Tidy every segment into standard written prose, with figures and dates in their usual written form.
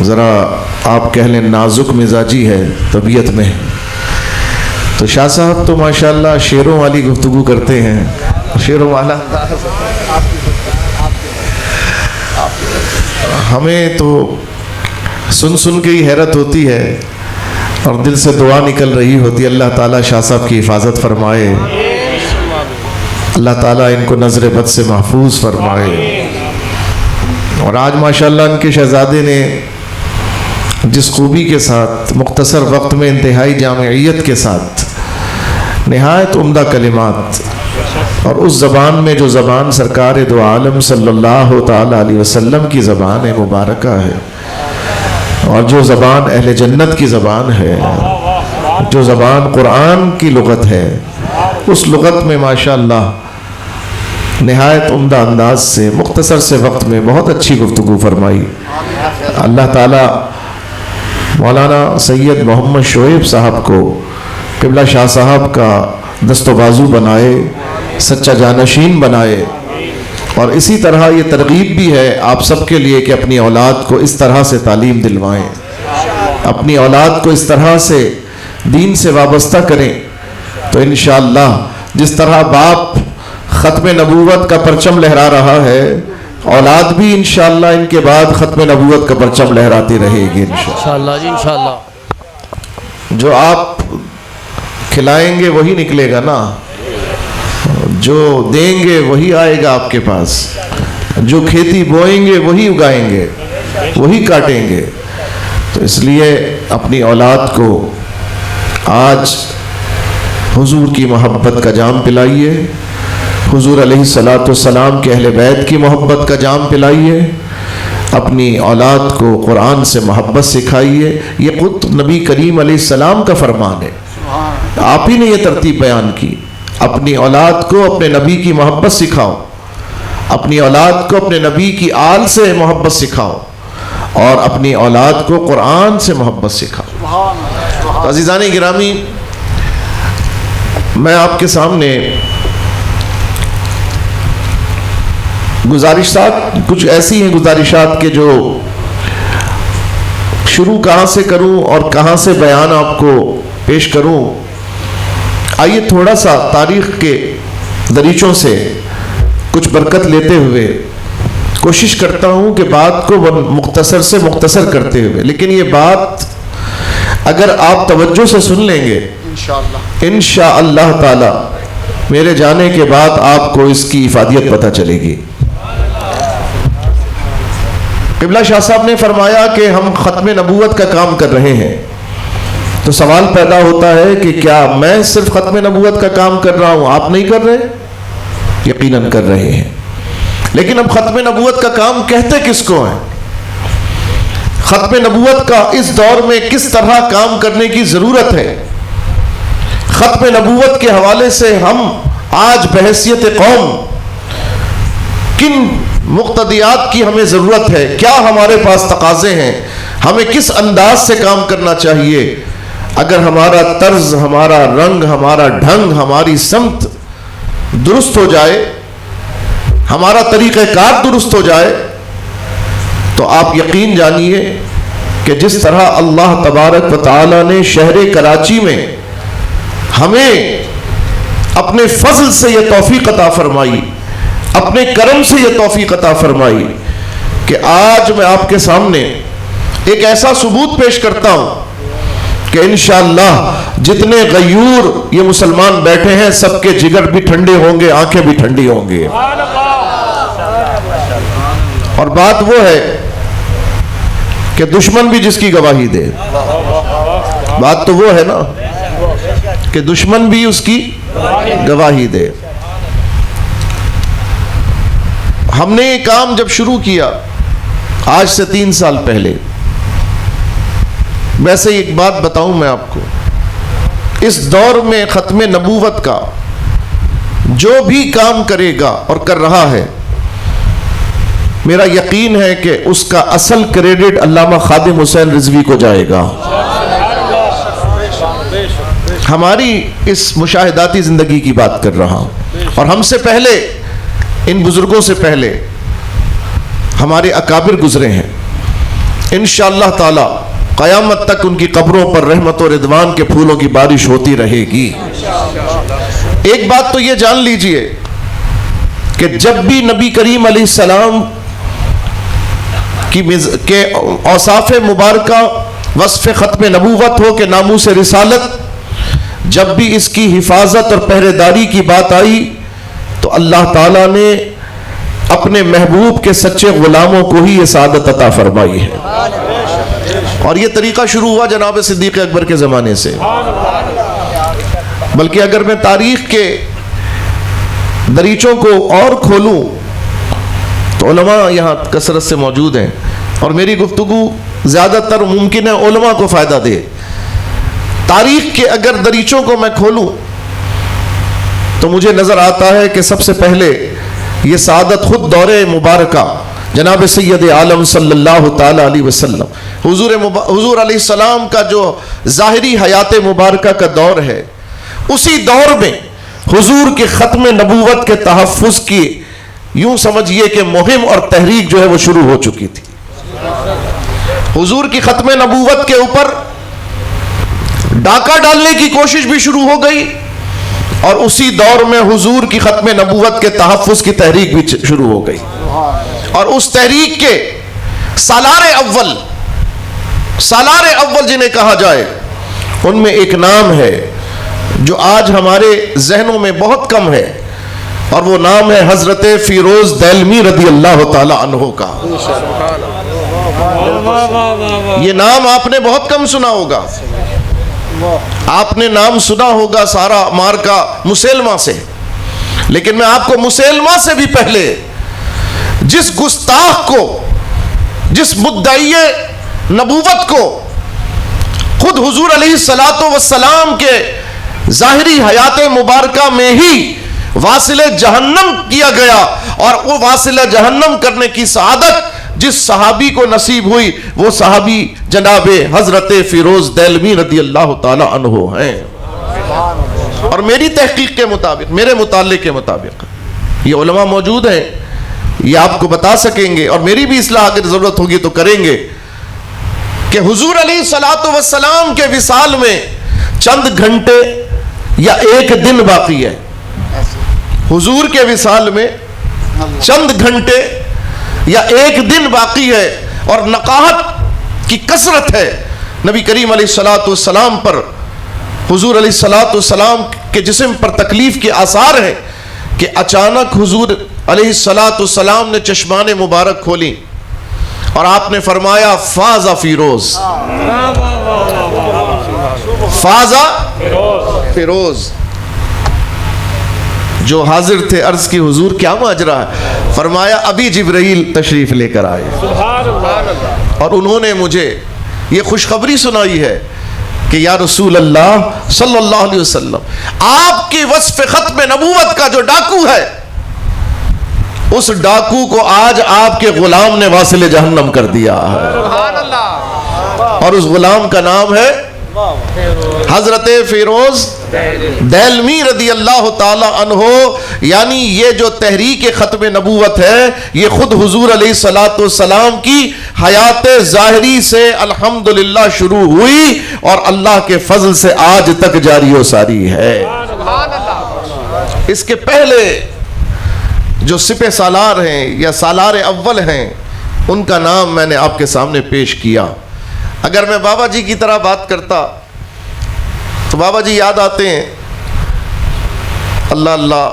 ذرا آپ کہہ لیں نازک مزاجی ہے طبیعت میں، تو شاہ صاحب تو ماشاءاللہ شعروں والی گفتگو کرتے ہیں، شعروں والا ہمیں تو سن سن کے ہی حیرت ہوتی ہے اور دل سے دعا نکل رہی ہوتی ہے، اللہ تعالیٰ شاہ صاحب کی حفاظت فرمائے، اللہ تعالیٰ ان کو نظر بد سے محفوظ فرمائے۔ اور آج ماشاءاللہ ان کے شہزادے نے جس خوبی کے ساتھ مختصر وقت میں انتہائی جامعیت کے ساتھ نہایت عمدہ کلمات، اور اس زبان میں جو زبان سرکار دو عالم صلی اللہ تعالی علیہ وسلم کی زبان مبارکہ ہے، اور جو زبان اہل جنت کی زبان ہے، جو زبان قرآن کی لغت ہے، اس لغت میں ماشاءاللہ نہایت عمدہ انداز سے مختصر سے وقت میں بہت اچھی گفتگو فرمائی۔ اللہ تعالیٰ مولانا سید محمد شعیب صاحب کو قبلہ شاہ صاحب کا دست و بازو بنائے، سچا جانشین بنائے، اور اسی طرح یہ ترغیب بھی ہے آپ سب کے لیے کہ اپنی اولاد کو اس طرح سے تعلیم دلوائیں، اپنی اولاد کو اس طرح سے دین سے وابستہ کریں، تو انشاءاللہ جس طرح باپ ختم نبوت کا پرچم لہرا رہا ہے، اولاد بھی انشاءاللہ ان کے بعد ختم نبوت کا پرچم لہراتی رہے گی انشاءاللہ جی انشاءاللہ۔ جو آپ کھلائیں گے وہی نکلے گا نا، جو دیں گے وہی آئے گا آپ کے پاس، جو کھیتی بوئیں گے وہی اگائیں گے، وہی کاٹیں گے۔ تو اس لیے اپنی اولاد کو آج حضور کی محبت کا جام پلائیے، حضور علیہ السلام کے اہل بیت کی محبت کا جام پلائیے، اپنی اولاد کو قرآن سے محبت سکھائیے۔ یہ خود نبی کریم علیہ السلام کا فرمان ہے، آپ ہی نے یہ ترتیب بیان کی، اپنی اولاد کو اپنے نبی کی محبت سکھاؤ، اپنی اولاد کو اپنے نبی کی آل سے محبت سکھاؤ، اور اپنی اولاد کو قرآن سے محبت سکھاؤ۔ عزیزان گرامی، میں آپ کے سامنے گزارشات کچھ ایسی ہیں گزارشات کے جو شروع کہاں سے کروں اور کہاں سے بیان آپ کو پیش کروں۔ آئیے تھوڑا سا تاریخ کے دریچوں سے کچھ برکت لیتے ہوئے کوشش کرتا ہوں کہ بات کو مختصر سے مختصر کرتے ہوئے، لیکن یہ بات اگر آپ توجہ سے سن لیں گے انشاءاللہ تعالی میرے جانے کے بعد آپ کو اس کی افادیت پتہ چلے گی۔ قبلہ شاہ صاحب نے فرمایا کہ ہم ختم نبوت کا کام کر رہے ہیں، تو سوال پیدا ہوتا ہے کہ کیا میں صرف ختم نبوت کا کام کر رہا ہوں، آپ نہیں کر رہے؟ یقیناً کر رہے ہیں، لیکن اب ختم نبوت کا کام کہتے کس کو ہیں؟ ختم نبوت کا اس دور میں کس طرح کام کرنے کی ضرورت ہے؟ ختم نبوت کے حوالے سے ہم آج بحیثیت قوم کن مقتضیات کی ہمیں ضرورت ہے، کیا ہمارے پاس تقاضے ہیں، ہمیں کس انداز سے کام کرنا چاہیے؟ اگر ہمارا طرز، ہمارا رنگ، ہمارا ڈھنگ، ہماری سمت درست ہو جائے، ہمارا طریقہ کار درست ہو جائے، تو آپ یقین جانیے کہ جس طرح اللہ تبارک و تعالی نے شہر کراچی میں ہمیں اپنے فضل سے یہ توفیق عطا فرمائی، اپنے کرم سے یہ توفیق عطا فرمائی کہ آج میں آپ کے سامنے ایک ایسا ثبوت پیش کرتا ہوں کہ انشاءاللہ جتنے غیور یہ مسلمان بیٹھے ہیں سب کے جگر بھی ٹھنڈے ہوں گے، آنکھیں بھی ٹھنڈی ہوں گے۔ اور بات وہ ہے کہ دشمن بھی جس کی گواہی دے، بات تو وہ ہے نا کہ دشمن بھی اس کی گواہی دے۔ ہم نے یہ کام جب شروع کیا آج سے 3 سال پہلے، ویسے ایک بات بتاؤں میں آپ کو، اس دور میں ختم نبوت کا جو بھی کام کرے گا اور کر رہا ہے، میرا یقین ہے کہ اس کا اصل کریڈٹ علامہ خادم حسین رضوی کو جائے گا۔ ہماری اس مشاہداتی زندگی کی بات کر رہا ہوں، اور ہم سے پہلے، ان بزرگوں سے پہلے ہمارے اکابر گزرے ہیں، انشاءاللہ تعالی قیامت تک ان کی قبروں پر رحمت و رضوان کے پھولوں کی بارش ہوتی رہے گی۔ ایک بات تو یہ جان لیجئے کہ جب بھی نبی کریم علیہ السلام کے اوصاف مبارکہ وصف ختم نبوت ہو کہ ناموس رسالت، جب بھی اس کی حفاظت اور پہرے داری کی بات آئی تو اللہ تعالیٰ نے اپنے محبوب کے سچے غلاموں کو ہی یہ سعادت عطا فرمائی ہے۔ اور یہ طریقہ شروع ہوا جناب صدیق اکبر کے زمانے سے، بلکہ اگر میں تاریخ کے دریچوں کو اور کھولوں تو علماء یہاں کثرت سے موجود ہیں، اور میری گفتگو زیادہ تر ممکن ہے علماء کو فائدہ دے۔ تاریخ کے اگر دریچوں کو میں کھولوں تو مجھے نظر آتا ہے کہ سب سے پہلے یہ سعادت خود دور مبارکہ جناب سید عالم صلی اللہ تعالی علیہ وسلم حضور علیہ السلام کا جو ظاہری حیات مبارکہ کا دور ہے، اسی دور میں حضور کے ختم نبوت کے تحفظ کی یوں سمجھئے کہ مہم اور تحریک جو ہے وہ شروع ہو چکی تھی۔ حضور کی ختم نبوت کے اوپر ڈاکہ ڈالنے کی کوشش بھی شروع ہو گئی، اور اسی دور میں حضور کی ختم نبوت کے تحفظ کی تحریک بھی شروع ہو گئی۔ اور اس تحریک کے سالار اول جنہیں کہا جائے، ان میں ایک نام ہے جو آج ہمارے ذہنوں میں بہت کم ہے، اور وہ نام ہے حضرت فیروز دہلوی رضی اللہ تعالی عنہ کا۔ یہ نام آپ نے بہت کم سنا ہوگا، آپ نے نام سنا ہوگا سارا مارکا مسیلمہ سے، لیکن میں آپ کو مسیلمہ سے بھی پہلے جس گستاخ کو، جس مدعی نبوت کو خود حضور علیہ السلام کے ظاہری حیات مبارکہ میں ہی واصل جہنم کیا گیا، اور وہ واصل جہنم کرنے کی سعادت جس صحابی کو نصیب ہوئی وہ صحابی جناب حضرت فیروز دہلوی رضی اللہ تعالی عنہ ہیں۔ اور میری تحقیق کے مطابق، میرے مطالعے کے مطابق، یہ علماء موجود ہیں، یہ آپ کو بتا سکیں گے، اور میری بھی اصلاح اگر ضرورت ہوگی تو کریں گے، کہ حضور علیہ السلام کے وصال میں چند گھنٹے یا ایک دن باقی ہے۔ حضور کے وصال میں چند گھنٹے یا ایک دن باقی ہے، اور نقاہت کی کثرت ہے نبی کریم علیہ السلام پر۔ حضور علیہ السلام کے جسم پر تکلیف کے آثار ہیں کہ اچانک حضور علیہ السلام نے چشمان مبارک کھولی اور آپ نے فرمایا فاز فیروز، فاز فیروز۔ جو حاضر تھے عرض کی حضور کیا ماجرا ہے؟ فرمایا ابھی جبرائیل تشریف لے کر آئے، اور انہوں نے مجھے یہ خوشخبری سنائی ہے کہ یا رسول اللہ صلی اللہ علیہ وسلم، آپ کی وصف ختم نبوت کا جو ڈاکو ہے، اس ڈاکو کو آج آپ کے غلام نے واصل جہنم کر دیا ہے، اور اس غلام کا نام ہے حضرت فیروز دہلوی رضی اللہ تعالی عنہ۔ یعنی یہ جو تحریک ختم نبوت ہے، یہ خود حضور علیہ السلام کی حیات ظاہری سے الحمدللہ شروع ہوئی، اور اللہ کے فضل سے آج تک جاری و ساری ہے۔ اس کے پہلے جو سپہ سالار ہیں یا سالار اول ہیں، ان کا نام میں نے آپ کے سامنے پیش کیا۔ اگر میں بابا جی کی طرح بات کرتا تو بابا جی یاد آتے ہیں، اللہ اللہ،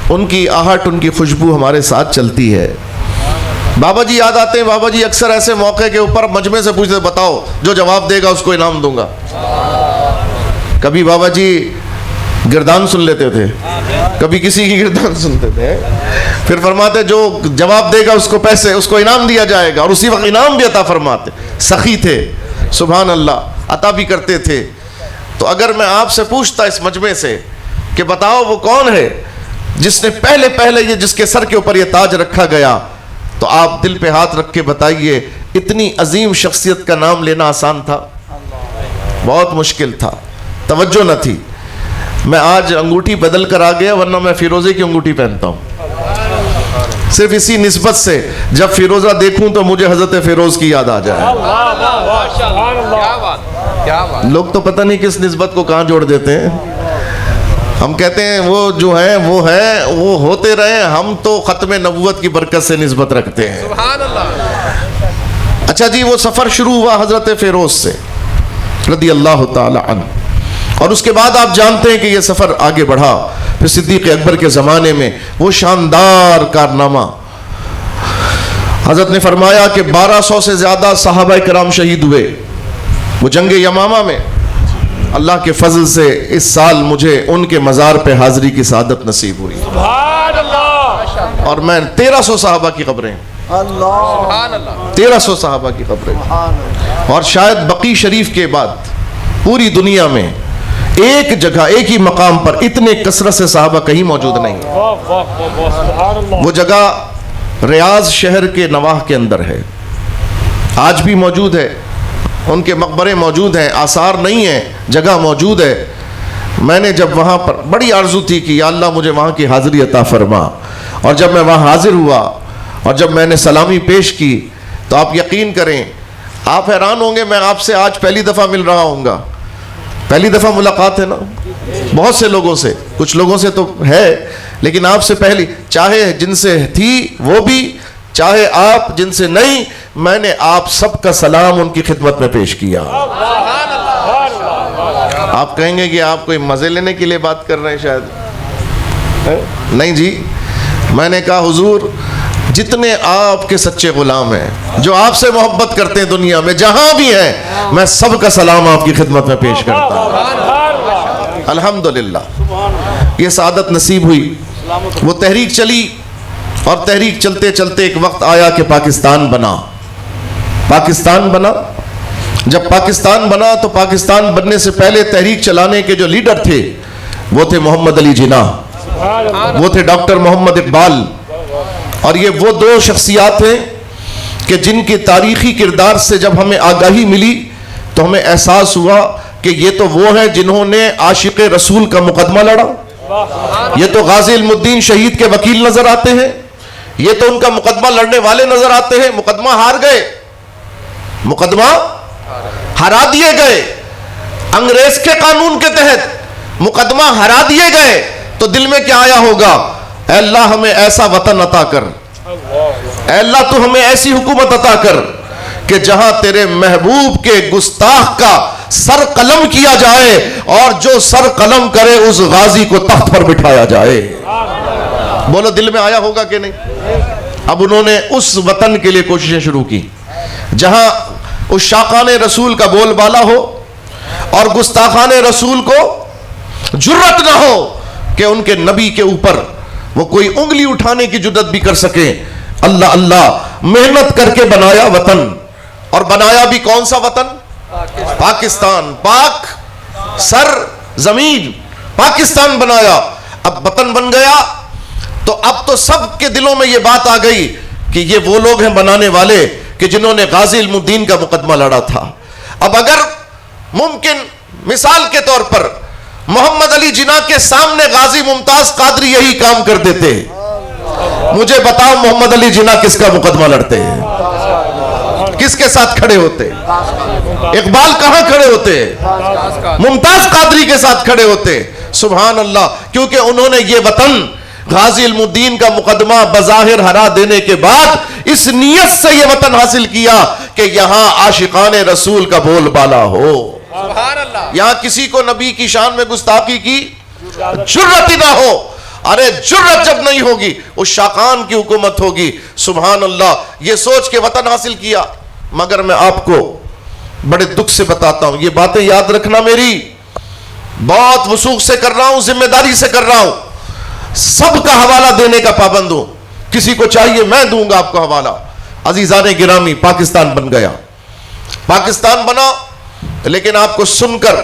ان کی آہٹ، ان کی خوشبو ہمارے ساتھ چلتی ہے۔ بابا جی یاد آتے ہیں، بابا جی اکثر ایسے موقع کے اوپر مجمع سے پوچھتے بتاؤ جو جواب دے گا اس کو انعام دوں گا۔ کبھی بابا جی گردان سن لیتے تھے، کبھی کسی کی گردان سنتے تھے، پھر فرماتے جو جواب دے گا اس کو پیسے، اس کو انعام دیا جائے گا، اور اسی وقت انعام بھی عطا فرماتے۔ سخی تھے، سبحان اللہ، عطا بھی کرتے تھے۔ تو اگر میں آپ سے پوچھتا اس مجمع سے کہ بتاؤ وہ کون ہے جس نے پہلے یہ جس کے سر کے اوپر یہ تاج رکھا گیا، تو آپ دل پہ ہاتھ رکھ کے بتائیے، اتنی عظیم شخصیت کا نام لینا آسان تھا؟ بہت مشکل تھا، توجہ نہ تھی۔ میں آج انگوٹھی بدل کر آ گیا، ورنہ میں فیروزے کی انگوٹھی پہنتا ہوں۔ صرف اسی نسبت سے جب فیروزہ دیکھوں تو مجھے حضرت فیروز کی یاد آ جائے. لوگ تو پتہ نہیں کس نسبت کو کہاں جوڑ دیتے ہیں. ہم کہتے ہیں وہ جو ہیں وہ ہوتے رہے, ہم تو ختم نبوت کی برکت سے نسبت رکھتے ہیں. اچھا جی, وہ سفر شروع ہوا حضرت فیروز سے رضی اللہ تعالی عنہ, اور اس کے بعد آپ جانتے ہیں کہ یہ سفر آگے بڑھا. پھر صدیق اکبر کے زمانے میں وہ شاندار کارنامہ, حضرت نے فرمایا کہ 1200 سے زیادہ صحابہ کرام شہید ہوئے وہ جنگ یمامہ میں. اللہ کے فضل سے اس سال مجھے ان کے مزار پہ حاضری کی سعادت نصیب ہوئی. سبحان اللہ. اور میں 1300 صحابہ کی قبریں, 1300 صحابہ کی قبریں, اور شاید بقی شریف کے بعد پوری دنیا میں ایک جگہ ایک ہی مقام پر اتنے کثرت سے صحابہ کہیں موجود نہیں. وہ جگہ ریاض شہر کے نواح کے اندر ہے, آج بھی موجود ہے. ان کے مقبرے موجود ہیں, آثار نہیں ہیں, جگہ موجود ہے. میں نے جب وہاں پر بڑی آرزو تھی کہ یا اللہ مجھے وہاں کی حاضری عطا فرما, اور جب میں وہاں حاضر ہوا اور جب میں نے سلامی پیش کی تو آپ یقین کریں, آپ حیران ہوں گے, میں آپ سے آج پہلی دفعہ مل رہا ہوں گا. پہلی دفعہ ملاقات ہے نا, بہت سے لوگوں سے, کچھ لوگوں سے تو ہے, لیکن آپ سے پہلی, چاہے جن سے تھی وہ بھی, چاہے آپ جن سے نہیں, میں نے آپ سب کا سلام ان کی خدمت میں پیش کیا. آپ کہیں گے کہ آپ کوئی مزے لینے کے لیے بات کر رہے ہیں شاید, نہیں جی. میں نے کہا حضور جتنے آپ کے سچے غلام ہیں جو آپ سے محبت کرتے ہیں دنیا میں جہاں بھی ہیں, میں سب کا سلام آپ کی خدمت میں پیش کرتا ہوں. الحمدللہ یہ سعادت نصیب ہوئی. وہ تحریک چلی اور تحریک چلتے چلتے ایک وقت آیا کہ پاکستان بنا. پاکستان بنا, جب پاکستان بنا تو پاکستان بننے سے پہلے تحریک چلانے کے جو لیڈر تھے وہ تھے محمد علی جناح, وہ تھے ڈاکٹر محمد اقبال. اور یہ وہ دو شخصیات ہیں کہ جن کی تاریخی کردار سے جب ہمیں آگاہی ملی تو ہمیں احساس ہوا کہ یہ تو وہ ہیں جنہوں نے عاشق رسول کا مقدمہ لڑا. یہ تو غازی علم الدین شہید کے وکیل نظر آتے ہیں, یہ تو ان کا مقدمہ لڑنے والے نظر آتے ہیں. مقدمہ ہار گئے, مقدمہ ہرا دیے گئے, انگریز کے قانون کے تحت مقدمہ ہرا دیے گئے. تو دل میں کیا آیا ہوگا, اے اللہ ہمیں ایسا وطن عطا کر, اے اللہ تو ہمیں ایسی حکومت عطا کر کہ جہاں تیرے محبوب کے گستاخ کا سر قلم کیا جائے اور جو سر قلم کرے اس غازی کو تخت پر بٹھایا جائے. بولو دل میں آیا ہوگا کہ نہیں. اب انہوں نے اس وطن کے لیے کوششیں شروع کی جہاں اس شاقان رسول کا بول بالا ہو اور گستاخان رسول کو جرت نہ ہو کہ ان کے نبی کے اوپر وہ کوئی انگلی اٹھانے کی جرت بھی کر سکے. اللہ اللہ محنت کر کے بنایا وطن, اور بنایا بھی کون سا وطن, پاکستان. پاک سر زمین پاکستان بنایا. اب وطن بن گیا تو اب تو سب کے دلوں میں یہ بات آ گئی کہ یہ وہ لوگ ہیں بنانے والے کہ جنہوں نے غازی علم الدین کا مقدمہ لڑا تھا. اب اگر ممکن مثال کے طور پر محمد علی جناح کے سامنے غازی ممتاز قادری یہی کام کر دیتے, مجھے بتاؤ محمد علی جناح کس کا مقدمہ لڑتے ہیں, کس کے ساتھ کھڑے ہوتے؟ اقبال کہاں کھڑے ہوتے؟ ممتاز قادری کے ساتھ کھڑے ہوتے. سبحان اللہ, کیونکہ انہوں نے یہ وطن غازی علم الدین کا مقدمہ بظاہر ہرا دینے کے بعد اس نیت سے یہ وطن حاصل کیا کہ یہاں عاشقان رسول کا بول بالا ہو, یہاں کسی کو نبی کی شان میں گستاخی کی جرت ہی نہ ہو. ارے جرت جب نہیں ہوگی اس شاقان کی حکومت ہوگی. سبحان اللہ, یہ سوچ کے وطن حاصل کیا. مگر میں آپ کو بڑے دکھ سے بتاتا ہوں, یہ باتیں یاد رکھنا میری, بہت وثوق سے کر رہا ہوں, ذمہ داری سے کر رہا ہوں, سب کا حوالہ دینے کا پابند ہوں. کسی کو چاہیے میں دوں گا آپ کو حوالہ. عزیزان گرامی, پاکستان بن گیا, پاکستان بنا, لیکن آپ کو سن کر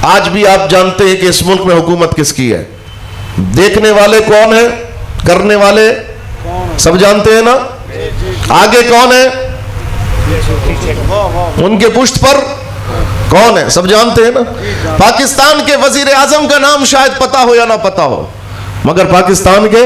آج بھی آپ جانتے ہیں کہ اس ملک میں حکومت کس کی ہے. دیکھنے والے کون ہیں, کرنے والے سب جانتے ہیں نا. آگے کون ہے, ان کے پشت پر کون ہے, سب جانتے ہیں نا. پاکستان کے وزیر اعظم کا نام شاید پتا ہو یا نہ پتا ہو, مگر پاکستان کے